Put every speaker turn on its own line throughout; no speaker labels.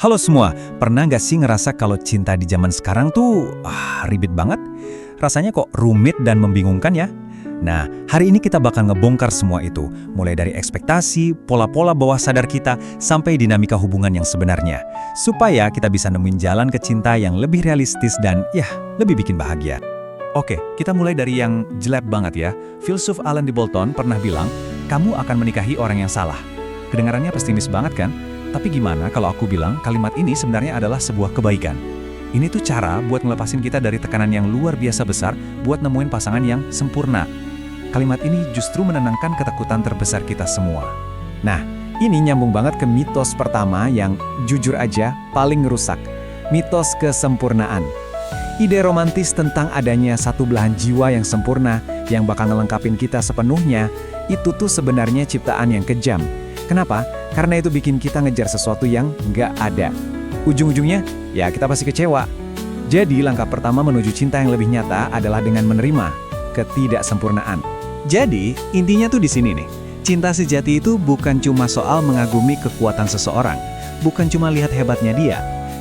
Halo semua, pernah nggak sih ngerasa kalau cinta di zaman sekarang tuh ribet banget? Rasanya kok rumit dan membingungkan ya? Nah, hari ini kita bakal ngebongkar semua itu, mulai dari ekspektasi, pola-pola bawah sadar kita, sampai dinamika hubungan yang sebenarnya. Supaya kita bisa nemuin jalan ke cinta yang lebih realistis dan lebih bikin bahagia. Oke, kita mulai dari yang jelek banget ya. Filsuf Alain de Botton pernah bilang, kamu akan menikahi orang yang salah. Kedengarannya pesimis banget kan? Tapi gimana kalau aku bilang kalimat ini sebenarnya adalah sebuah kebaikan? Ini tuh cara buat ngelepasin kita dari tekanan yang luar biasa besar buat nemuin pasangan yang sempurna. Kalimat ini justru menenangkan ketakutan terbesar kita semua. Nah, ini nyambung banget ke mitos pertama yang jujur aja paling ngerusak. Mitos kesempurnaan. Ide romantis tentang adanya satu belahan jiwa yang sempurna yang bakal ngelengkapin kita sepenuhnya, itu tuh sebenarnya ciptaan yang kejam. Kenapa? Karena itu bikin kita ngejar sesuatu yang nggak ada. Ujung-ujungnya, ya kita pasti kecewa. Jadi langkah pertama menuju cinta yang lebih nyata adalah dengan menerima ketidaksempurnaan. Jadi, intinya tuh di sini nih. Cinta sejati itu bukan cuma soal mengagumi kekuatan seseorang, bukan cuma lihat hebatnya dia.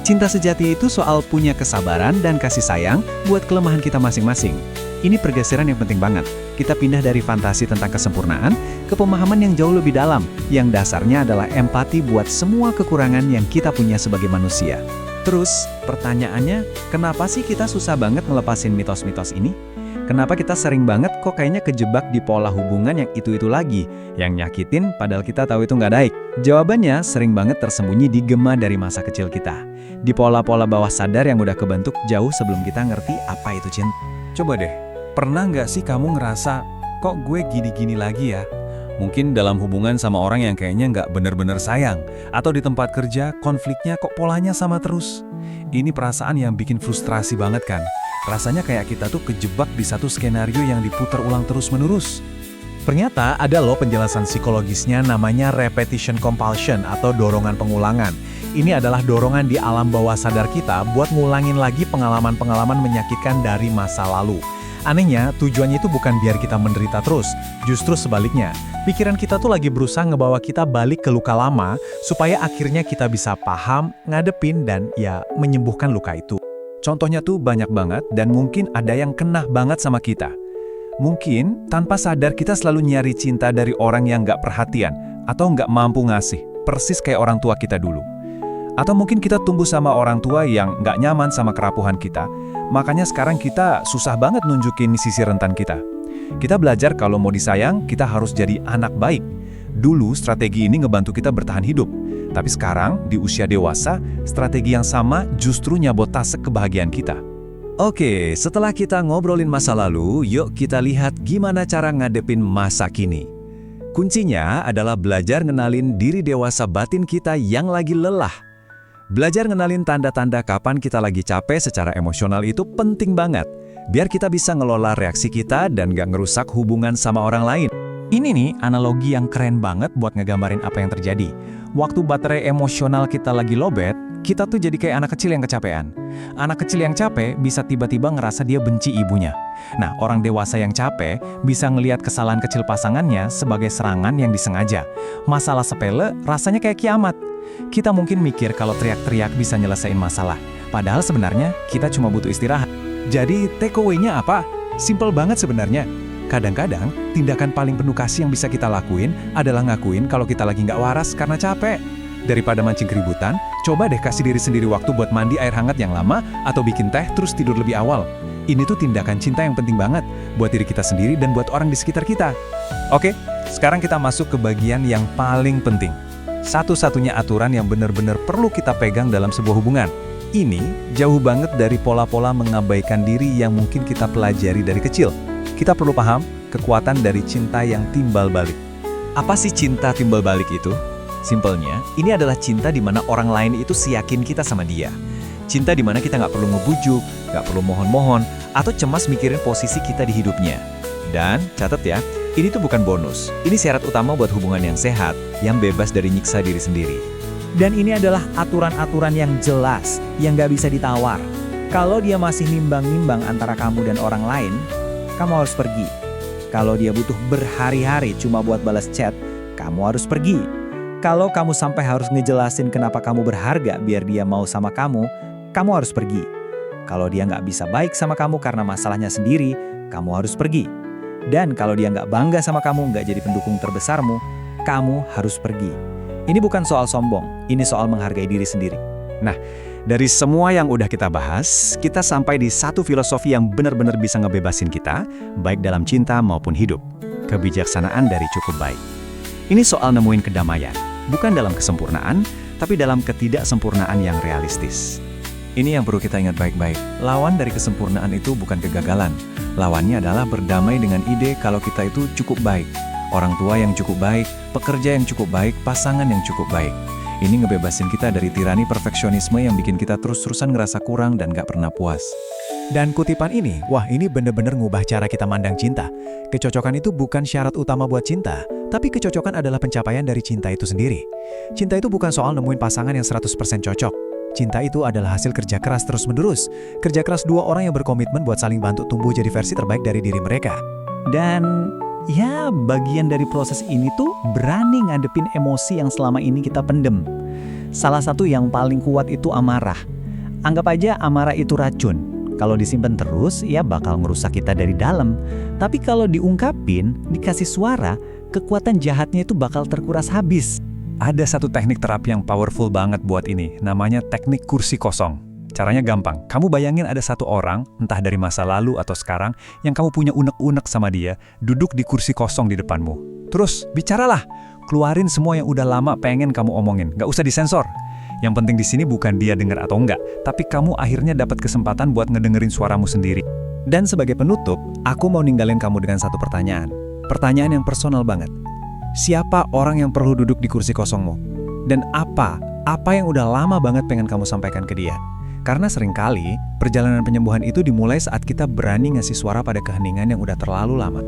Cinta sejati itu soal punya kesabaran dan kasih sayang buat kelemahan kita masing-masing. Ini pergeseran yang penting banget. Kita pindah dari fantasi tentang kesempurnaan ke pemahaman yang jauh lebih dalam, yang dasarnya adalah empati buat semua kekurangan yang kita punya sebagai manusia. Terus, pertanyaannya, kenapa sih kita susah banget ngelepasin mitos-mitos ini? Kenapa kita sering banget kok kayaknya kejebak di pola hubungan yang itu-itu lagi, yang nyakitin padahal kita tahu itu nggak baik? Jawabannya sering banget tersembunyi di gema dari masa kecil kita. Di pola-pola bawah sadar yang udah kebentuk jauh sebelum kita ngerti apa itu cinta. Coba deh, pernah nggak sih kamu ngerasa, kok gue gini-gini lagi ya? Mungkin dalam hubungan sama orang yang kayaknya nggak bener-bener sayang. Atau di tempat kerja, konfliknya kok polanya sama terus. Ini perasaan yang bikin frustrasi banget kan? Rasanya kayak kita tuh kejebak di satu skenario yang diputar ulang terus-menerus. Ternyata ada loh penjelasan psikologisnya namanya repetition compulsion atau dorongan pengulangan. Ini adalah dorongan di alam bawah sadar kita buat ngulangin lagi pengalaman-pengalaman menyakitkan dari masa lalu. Anehnya, tujuannya itu bukan biar kita menderita terus, justru sebaliknya. Pikiran kita tuh lagi berusaha ngebawa kita balik ke luka lama, supaya akhirnya kita bisa paham, ngadepin, dan menyembuhkan luka itu. Contohnya tuh banyak banget dan mungkin ada yang kena banget sama kita. Mungkin tanpa sadar kita selalu nyari cinta dari orang yang nggak perhatian atau nggak mampu ngasih, persis kayak orang tua kita dulu. Atau mungkin kita tumbuh sama orang tua yang nggak nyaman sama kerapuhan kita, makanya sekarang kita susah banget nunjukin sisi rentan kita. Kita belajar kalau mau disayang, kita harus jadi anak baik. Dulu strategi ini ngebantu kita bertahan hidup. Tapi sekarang, di usia dewasa, strategi yang sama justru nyabotase kebahagiaan kita. Oke, setelah kita ngobrolin masa lalu, yuk kita lihat gimana cara ngadepin masa kini. Kuncinya adalah belajar ngenalin diri dewasa batin kita yang lagi lelah. Belajar ngenalin tanda-tanda kapan kita lagi capek secara emosional itu penting banget. Biar kita bisa ngelola reaksi kita dan gak ngerusak hubungan sama orang lain. Ini nih analogi yang keren banget buat ngegambarin apa yang terjadi. Waktu baterai emosional kita lagi lowbat, kita tuh jadi kayak anak kecil yang kecapean. Anak kecil yang capek bisa tiba-tiba ngerasa dia benci ibunya. Nah, orang dewasa yang capek bisa ngelihat kesalahan kecil pasangannya sebagai serangan yang disengaja. Masalah sepele rasanya kayak kiamat. Kita mungkin mikir kalau teriak-teriak bisa nyelesain masalah. Padahal sebenarnya kita cuma butuh istirahat. Jadi takeaway-nya apa? Simple banget sebenarnya. Kadang-kadang, tindakan paling penuh kasih yang bisa kita lakuin adalah ngakuin kalau kita lagi nggak waras karena capek. Daripada mancing keributan, coba deh kasih diri sendiri waktu buat mandi air hangat yang lama atau bikin teh terus tidur lebih awal. Ini tuh tindakan cinta yang penting banget buat diri kita sendiri dan buat orang di sekitar kita. Oke, sekarang kita masuk ke bagian yang paling penting. Satu-satunya aturan yang benar-benar perlu kita pegang dalam sebuah hubungan. Ini jauh banget dari pola-pola mengabaikan diri yang mungkin kita pelajari dari kecil. Kita perlu paham kekuatan dari cinta yang timbal balik. Apa sih cinta timbal balik itu? Simpelnya, ini adalah cinta di mana orang lain itu siyakin kita sama dia. Cinta di mana kita nggak perlu ngebujuk, nggak perlu mohon-mohon, atau cemas mikirin posisi kita di hidupnya. Dan, catat ya, ini tuh bukan bonus. Ini syarat utama buat hubungan yang sehat, yang bebas dari nyiksa diri sendiri.
Dan ini adalah aturan-aturan yang jelas, yang nggak bisa ditawar. Kalau dia masih nimbang-nimbang antara kamu dan orang lain, kamu harus pergi. Kalau dia butuh berhari-hari cuma buat balas chat, kamu harus pergi. Kalau kamu sampai harus ngejelasin kenapa kamu berharga biar dia mau sama kamu harus pergi. Kalau dia nggak bisa baik sama kamu karena masalahnya sendiri, kamu harus pergi. Dan kalau dia nggak bangga sama kamu, nggak jadi pendukung terbesarmu, kamu harus pergi. Ini bukan soal sombong, ini soal menghargai diri sendiri.
Nah, dari semua yang udah kita bahas, kita sampai di satu filosofi yang benar-benar bisa ngebebasin kita, baik dalam cinta maupun hidup. Kebijaksanaan dari cukup baik. Ini soal nemuin kedamaian, bukan dalam kesempurnaan, tapi dalam ketidaksempurnaan yang realistis. Ini yang perlu kita ingat baik-baik. Lawan dari kesempurnaan itu bukan kegagalan. Lawannya adalah berdamai dengan ide kalau kita itu cukup baik. Orang tua yang cukup baik, pekerja yang cukup baik, pasangan yang cukup baik. Ini ngebebasin kita dari tirani perfeksionisme yang bikin kita terus-terusan ngerasa kurang dan gak pernah puas. Dan kutipan ini, wah ini bener-bener ngubah cara kita mandang cinta. Kecocokan itu bukan syarat utama buat cinta, tapi kecocokan adalah pencapaian dari cinta itu sendiri. Cinta itu bukan soal nemuin pasangan yang 100% cocok. Cinta itu adalah hasil kerja keras terus-menerus. Kerja keras dua orang yang berkomitmen buat saling bantu tumbuh jadi versi terbaik dari diri mereka.
Dan ya, bagian dari proses ini tuh berani ngadepin emosi yang selama ini kita pendem. Salah satu yang paling kuat itu amarah. Anggap aja amarah itu racun. Kalau disimpan terus, ya bakal ngerusak kita dari dalam. Tapi kalau diungkapin, dikasih suara, kekuatan jahatnya itu bakal terkuras habis.
Ada satu teknik terapi yang powerful banget buat ini, namanya teknik kursi kosong. Caranya gampang, kamu bayangin ada satu orang, entah dari masa lalu atau sekarang, yang kamu punya unek-unek sama dia, duduk di kursi kosong di depanmu. Terus, bicaralah, keluarin semua yang udah lama pengen kamu omongin, gak usah disensor. Yang penting di sini bukan dia dengar atau enggak, tapi kamu akhirnya dapat kesempatan buat ngedengerin suaramu sendiri. Dan sebagai penutup, aku mau ninggalin kamu dengan satu pertanyaan. Pertanyaan yang personal banget. Siapa orang yang perlu duduk di kursi kosongmu? Dan apa yang udah lama banget pengen kamu sampaikan ke dia? Karena seringkali, perjalanan penyembuhan itu dimulai saat kita berani ngasih suara pada keheningan yang udah terlalu lama.